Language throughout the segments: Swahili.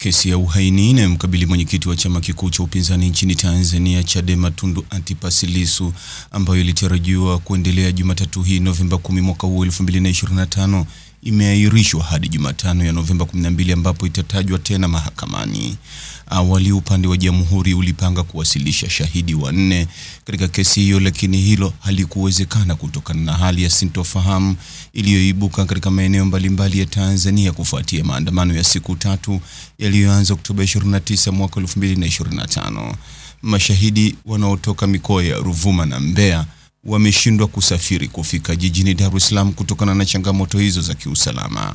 Kesi ya uhaini inayomkabili mwenyekiti wa chama kikuu cha upinzani nchini Tanzania Chadema Tundu Antipas Lissu, ambayo ilitarajiwa kuendelea Jumatatu hii Novemba 10 mwaka huu 2025, imeahirishwa hadi Jumatano ya Novemba 12 ambapo itatajwa tena mahakamani. Awali upande wa Jamhuri ulipanga kuwasilisha shahidi wanne katika kesi hiyo, lakini hilo halikuwezekana kutokana na hali ya sintofahamu iliyoibuka katika maeneo mbalimbali ya Tanzania kufuatia maandamano ya siku 3 yaliyoanza Oktoba 29 mwaka 2025. Mashahidi wanaotoka mikoa ya Ruvuma na Mbeya wameshindwa kusafiri kufika jijini Dar es Salaam kutokana na changamoto hizo za kiusalama.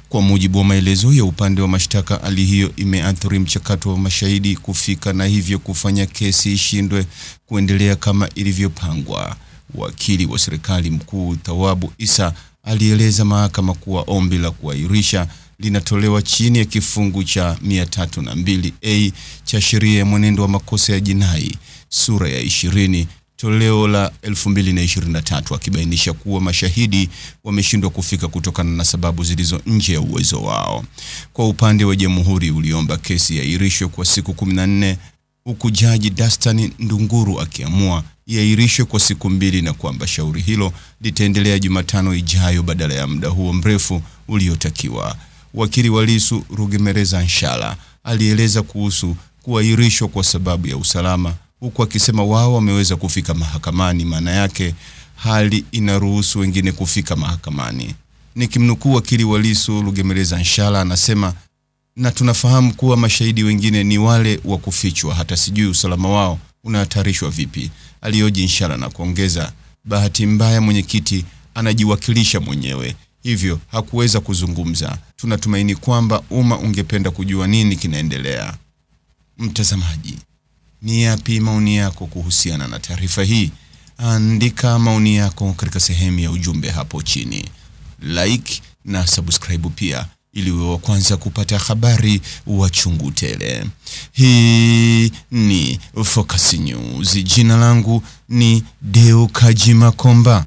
Kwa mujibu wa maelezo ya upande wa mashtaka, hali hiyo imeathiri mchakato wa mashahidi kufika na hivyo kufanya kesi ishindwe kuendelea kama ilivyopangwa. Wakili wa serikali mkuu Thawabu Issa alieleza mahakama kuwa ombi la kuahirisha linatolewa chini ya kifungu cha 302A cha sheria ya mwenendo wa makosa ya jinai sura ya 20 toleo la 2023, akibainisha kuwa mashahidi wameshindwa kufika kutokana na sababu zilizo nje ya uwezo wao. Kwa upande wa Jamhuri uliomba kesi iahirishwe kwa siku 14, huku Jaji Dastan Ndunguru akiamua iahirishwe kwa siku 2 na kwamba shauri hilo litaendelea Jumatano ijayo badala ya muda huo mrefu uliotakiwa. Wakili wa Lissu Rugemeleza Nshala alieleza kuhusu kuahirishwa kwa sababu ya usalama, huku akisema wao wameweza kufika mahakamani, maana yake hali inaruhusu wengine kufika mahakamani. Nikimnukuu wakili wa Lissu Rugemeleza Nshala anasema, na tunafahamu kuwa mashahidi wengine ni wale wa kufichwa, hata sijui usalama wao unahatarishwa vipi, alioji Nshala na kuongeza, bahati mbaya mwenyekiti anajiwakilisha mwenyewe, hivyo hakuweza kuzungumza. Tunatumaini kwamba umma ungependa kujua nini kinaendelea. Mtazamaji, ni yapi maoni yako kuhusiana na taarifa hii? Andika maoni yako katika sehemu ya ujumbe hapo chini. Like na subscribe pia ili uwe wa kwanza kupata habari wa chungu tele. Hii ni Focus News. Jina langu ni Deo Kaji Makomba.